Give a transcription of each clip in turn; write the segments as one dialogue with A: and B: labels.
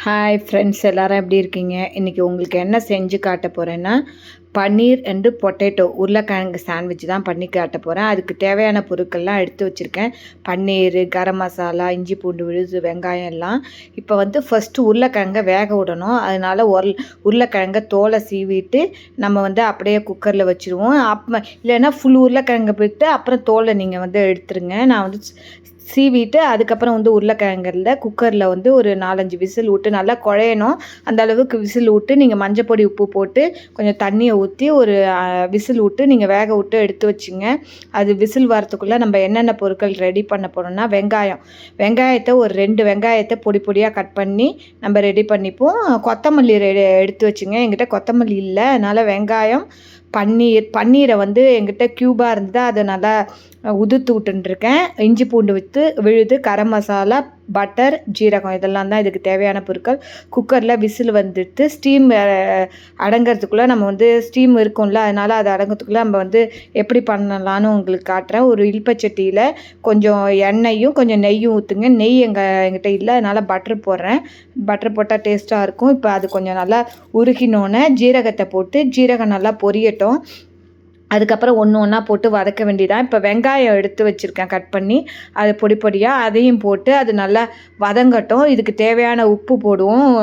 A: Hi friends, எல்லாரும் எப்படி இருக்கீங்க? இன்றைக்கி உங்களுக்கு என்ன செஞ்சு காட்ட போகிறேன்னா, பன்னீர் அண்டு பொட்டேட்டோ உருளைக்கிழங்கு சாண்ட்விச் தான் பண்ணி காட்ட போகிறேன். அதுக்கு தேவையான பொருட்கள்லாம் எடுத்து வச்சுருக்கேன். பன்னீர், கரம் மசாலா, இஞ்சி பூண்டு விழுது, வெங்காயம் எல்லாம். இப்போ ஃபஸ்ட்டு உருளைக்கிழங்க வேக விடணும். அதனால் உருளைக்கிழங்க தோலை சீவிட்டு நம்ம அப்படியே குக்கரில் வச்சுருவோம். இல்லைன்னா ஃபுல் உருளைக்கிழங்க போயிட்டு அப்புறம் தோலை நீங்கள் எடுத்துருங்க. நான் சீவிட்டு அதுக்கப்புறம் உருளைக்கிழங்குல குக்கரில் ஒரு 4-5 விசில் விட்டு நல்லா குழையணும். அந்த அளவுக்கு விசில் விட்டு நீங்கள் மஞ்சப்பொடி உப்பு போட்டு கொஞ்சம் தண்ணியை ஊற்றி ஒரு விசில் விட்டு நீங்கள் வேக விட்டு எடுத்து வச்சுங்க. அது விசில் வரத்துக்குள்ளே நம்ம என்னென்ன பொருட்கள் ரெடி பண்ண போகிறோம்னா, வெங்காயத்தை ஒரு 2 வெங்காயத்தை பொடி பொடியாக கட் பண்ணி நம்ம ரெடி பண்ணிப்போம். கொத்தமல்லி எடுத்து வச்சுங்க. என்கிட்ட கொத்தமல்லி இல்லை, அதனால் வெங்காயம், பன்னீரை என்கிட்ட க்யூபாக இருந்தது, அதை நல்லா உதுத்து விட்டுருக்கேன். இஞ்சி பூண்டு விழுது, கரம் மசாலா, பட்டர், ஜீரகம், இதெல்லாம் தான் இதுக்கு தேவையான பொருட்கள். குக்கரில் விசில் வந்துட்டு ஸ்டீம் அடங்கிறதுக்குள்ளே நம்ம ஸ்டீம் இருக்கும்ல, அதனால் அது அடங்கிறதுக்குள்ளே நம்ம எப்படி பண்ணலான்னு உங்களுக்கு காட்டுறேன். ஒரு இல்பச்சட்டியில் கொஞ்சம் எண்ணெயும் கொஞ்சம் நெய்யும் ஊற்றுங்க. நெய் எங்கிட்ட இல்லை, அதனால் பட்டர் போடுறேன். பட்டர் போட்டால் டேஸ்ட்டாக இருக்கும். இப்போ அது கொஞ்சம் நல்லா உருகினோன்னே ஜீரகத்தை போட்டு ஜீரகம் நல்லா பொரியட்டும். அதுக்கப்புறம் ஒன்று ஒன்றா போட்டு வதக்க வேண்டியதான். இப்போ வெங்காயம் எடுத்து வச்சுருக்கேன் கட் பண்ணி, அது பொடி பொடியாக அதையும் போட்டு அது நல்லா வதங்கட்டும். இதுக்கு தேவையான உப்பு போடுவோம்.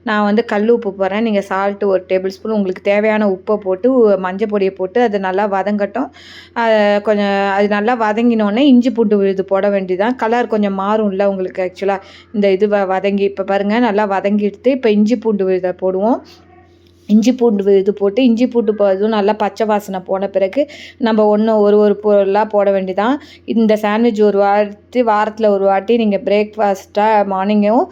A: நான் கல் உப்பு போடுறேன். நீங்கள் சால்ட்டு 1 டேபிள் ஸ்பூன் உங்களுக்கு தேவையான உப்பை போட்டு மஞ்சள் பொடியை போட்டு அது நல்லா வதங்கட்டும். கொஞ்சம் அது நல்லா வதங்கினோடனே இஞ்சி பூண்டு விழுது போட வேண்டியதான். கலர் கொஞ்சம் மாறும்ல உங்களுக்கு. ஆக்சுவலாக இந்த வதங்கி இப்போ பாருங்கள் நல்லா வதங்கிடுத்து. இப்போ இஞ்சி பூண்டு விழுதை போடுவோம். இஞ்சி பூண்டு விழுது போட்டு இஞ்சி பூண்டு இதுவும் நல்லா பச்சை வாசனை போன பிறகு நம்ம ஒரு பொருளாக போட வேண்டியதான். இந்த சாண்ட்விச் வாரத்தில் ஒரு வாட்டி நீங்கள் பிரேக்ஃபாஸ்ட்டாக மார்னிங்கும்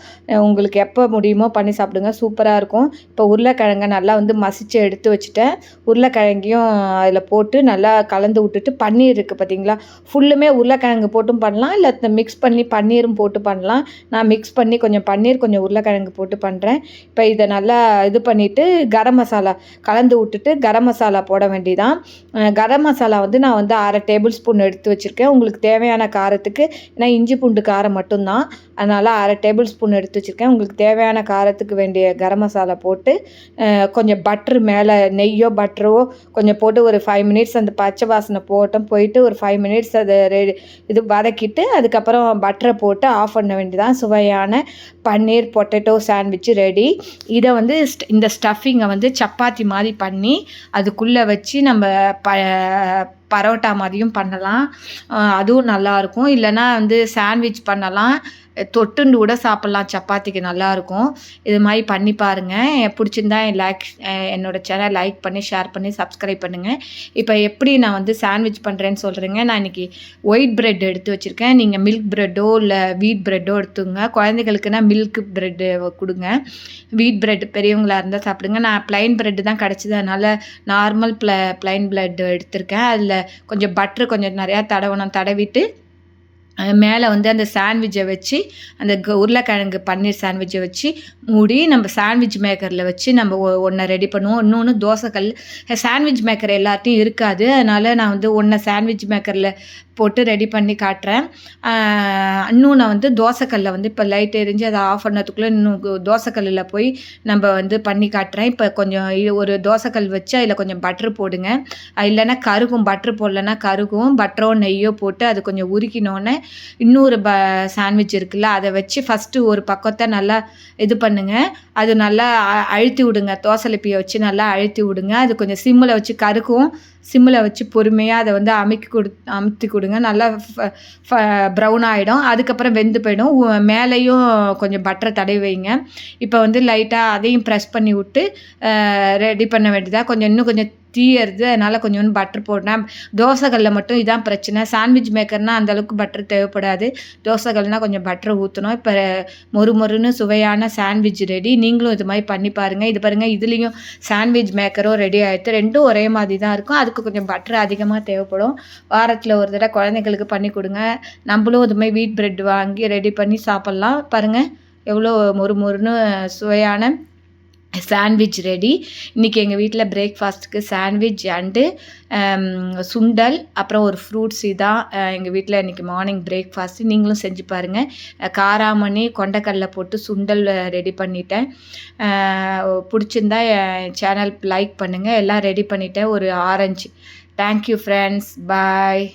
A: உங்களுக்கு எப்போ முடியுமோ பண்ணி சாப்பிடுங்க, சூப்பராக இருக்கும். இப்போ உருளைக்கிழங்க நல்லா மசிச்சு எடுத்து வச்சுட்டேன். உருளைக்கிழங்கையும் அதில் போட்டு நல்லா கலந்து விட்டுட்டு, பன்னீர் இருக்குது பார்த்தீங்களா, ஃபுல்லுமே உருளைக்கிழங்கு போட்டும் பண்ணலாம், இல்லை மிக்ஸ் பண்ணி பன்னீரும் போட்டு பண்ணலாம். நான் மிக்ஸ் பண்ணி கொஞ்சம் பன்னீர் கொஞ்சம் உருளைக்கிழங்கு போட்டு பண்ணுறேன். இப்போ இதை நல்லா இது பண்ணிவிட்டு கரம் மசாலா கலந்து விட்டுட்டு கரம் மசாலா போட வேண்டியதான். கரம் மசாலா நான் 1/2 டேபிள் ஸ்பூன் எடுத்து வச்சுருக்கேன். உங்களுக்கு தேவையான காரத்துக்கு, ஏன்னா இஞ்சி பூண்டு காரம் மட்டும்தான், அதனால் 1/2 டேபிள் ஸ்பூன் எடுத்து வச்சுருக்கேன். உங்களுக்கு தேவையான காரத்துக்கு வேண்டிய கரம் மசாலா போட்டு கொஞ்சம் பட்ரு மேலே நெய்யோ பட்டரோ கொஞ்சம் போட்டு ஒரு 5 மினிட்ஸ் அந்த பச்சை வாசனை போயிட்டு ஒரு 5 மினிட்ஸ் அதை இது வதக்கிட்டு அதுக்கப்புறம் பட்டரை போட்டு ஆஃப் பண்ண வேண்டியதான். சுவையான பன்னீர் பொட்டேட்டோ சாண்ட்விச் ரெடி. இதை இந்த ஸ்டஃபிங்கை சப்பாத்தி மாதிரி பண்ணி அதுக்குள்ளே வச்சு நம்ம பரோட்டா மாதிரியும் பண்ணலாம், அதுவும் நல்லாயிருக்கும். இல்லைன்னா சாண்ட்விச் பண்ணலாம், தொட்டுண்டு கூட சாப்பிட்லாம், சப்பாத்திக்கு நல்லாயிருக்கும். இது மாதிரி பண்ணி பாருங்கள். பிடிச்சிருந்தா என்னோடய சேனல் லைக் பண்ணி ஷேர் பண்ணி சப்ஸ்கிரைப் பண்ணுங்கள். இப்போ எப்படி நான் சாண்ட்விச் பண்ணுறேன்னு சொல்கிறேங்க. நான் இன்றைக்கி ஒயிட் ப்ரெட் எடுத்து வச்சுருக்கேன். நீங்கள் மில்க் ப்ரெட்டோ இல்லை வீட் ப்ரெட்டோ எடுத்துங்க. குழந்தைகளுக்குன்னா மில்க் ப்ரெட்டு கொடுங்க. வீட் ப்ரெட் பெரியவங்களாக இருந்தால் சாப்பிடுங்க. நான் ப்ளைன் ப்ரெட்டு தான் கிடச்சிது, அதனால் நார்மல் ப்ளைன் ப்ரெட் எடுத்திருக்கேன். அதில் கொஞ்சம் பட்ரு கொஞ்சம் நிறையா தடவிட்டு மேலே அந்த சாண்ட்விட்சை வச்சு அந்த உருளைக்கிழங்கு பன்னீர் சாண்ட்விட்சை வச்சு மூடி நம்ம சாண்ட்விச் மேக்கரில் வச்சு நம்ம ஒன்றை ரெடி பண்ணுவோம். இன்னொன்று தோசைக்கல். சாண்ட்விச் மேக்கர் எல்லாத்தையும் இருக்காது, அதனால் நான் ஒன்றை சாண்ட்விச் மேக்கரில் போட்டு ரெடி பண்ணி காட்டுறேன். இன்னும் நான் தோசைக்கல்லில் இப்போ லைட் எரிஞ்சு அதை ஆஃப் பண்ணதுக்குள்ளே இன்னும் தோசைக்கல்லில் போய் நம்ம பண்ணி காட்டுறேன். இப்போ கொஞ்சம் ஒரு தோசைக்கல் வச்சு அதில் கொஞ்சம் பட்ரு போடுங்க. இல்லைன்னா கருகும், பட்ரு போடலைன்னா கருகும். பட்டரோ நெய்யோ போட்டு அது கொஞ்சம் உருக்கினோன்னே இன்னொரு சாண்ட்விச் இருக்குல்ல, அதை வச்சு ஃபஸ்ட்டு ஒரு பக்கத்தை நல்லா இது பண்ணுங்கள். அது நல்லா அழுத்தி விடுங்க. தோசைலிப்பியை வச்சு நல்லா அழுத்தி விடுங்க. அது கொஞ்சம் சிம்மில் வச்சு கருக்கும். சிம்மில் வச்சு பொறுமையாக அதை அமுத்தி கொடுங்க. நல்லா ப்ரௌன் ஆகிடும். அதுக்கப்புறம் வெந்து போயிடும். மேலேயும் கொஞ்சம் பட்டரை தடவி வைங்க. இப்போ லைட்டாக அதையும் ப்ரெஸ் பண்ணி விட்டு ரெடி பண்ண வேண்டியதாக. இன்னும் கொஞ்சம் தீயறது, அதனால் கொஞ்சம் பட்ரு போடணும். தோசைகளில் மட்டும் இதான் பிரச்சனை. சாண்ட்விச் மேக்கர்னால் அந்தளவுக்கு பட்ரு தேவைப்படாது. தோசைகள்னால் கொஞ்சம் பட்ரு ஊற்றணும். இப்போ மொறுன்னு சுவையான சாண்ட்விச் ரெடி. நீங்களும் இது மாதிரி பண்ணி பாருங்கள். இது பாருங்கள், இதுலேயும் சாண்ட்விச் மேக்கரும் ரெடி ஆகிடுது. ரெண்டும் ஒரே மாதிரி தான் இருக்கும். அதுக்கு கொஞ்சம் பட்ரு அதிகமாக தேவைப்படும். வாரத்தில் ஒரு தடவை குழந்தைங்களுக்கு பண்ணி கொடுங்க. நம்மளும் இது மாதிரி வீட் ப்ரெட் வாங்கி ரெடி பண்ணி சாப்பிட்லாம். பாருங்கள் எவ்வளோ மொறுன்னு சுவையான சாண்ட்விச் ரெடி. இன்றைக்கி எங்கள் வீட்டில் பிரேக்ஃபாஸ்ட்டுக்கு சாண்ட்விச் அண்டு சுண்டல் அப்புறம் ஒரு ஃப்ரூட்ஸ் இதான் எங்கள் வீட்டில் இன்றைக்கி மார்னிங் பிரேக்ஃபாஸ்ட்டு. நீங்களும் செஞ்சு பாருங்கள். காராமணி கொண்டக்கடலை போட்டு சுண்டல் ரெடி பண்ணிட்டேன். பிடிச்சிருந்தா சேனல் லைக் பண்ணுங்கள். எல்லாம் ரெடி பண்ணிவிட்டேன். ஒரு ஆரஞ்சு. Thank you friends. பாய்.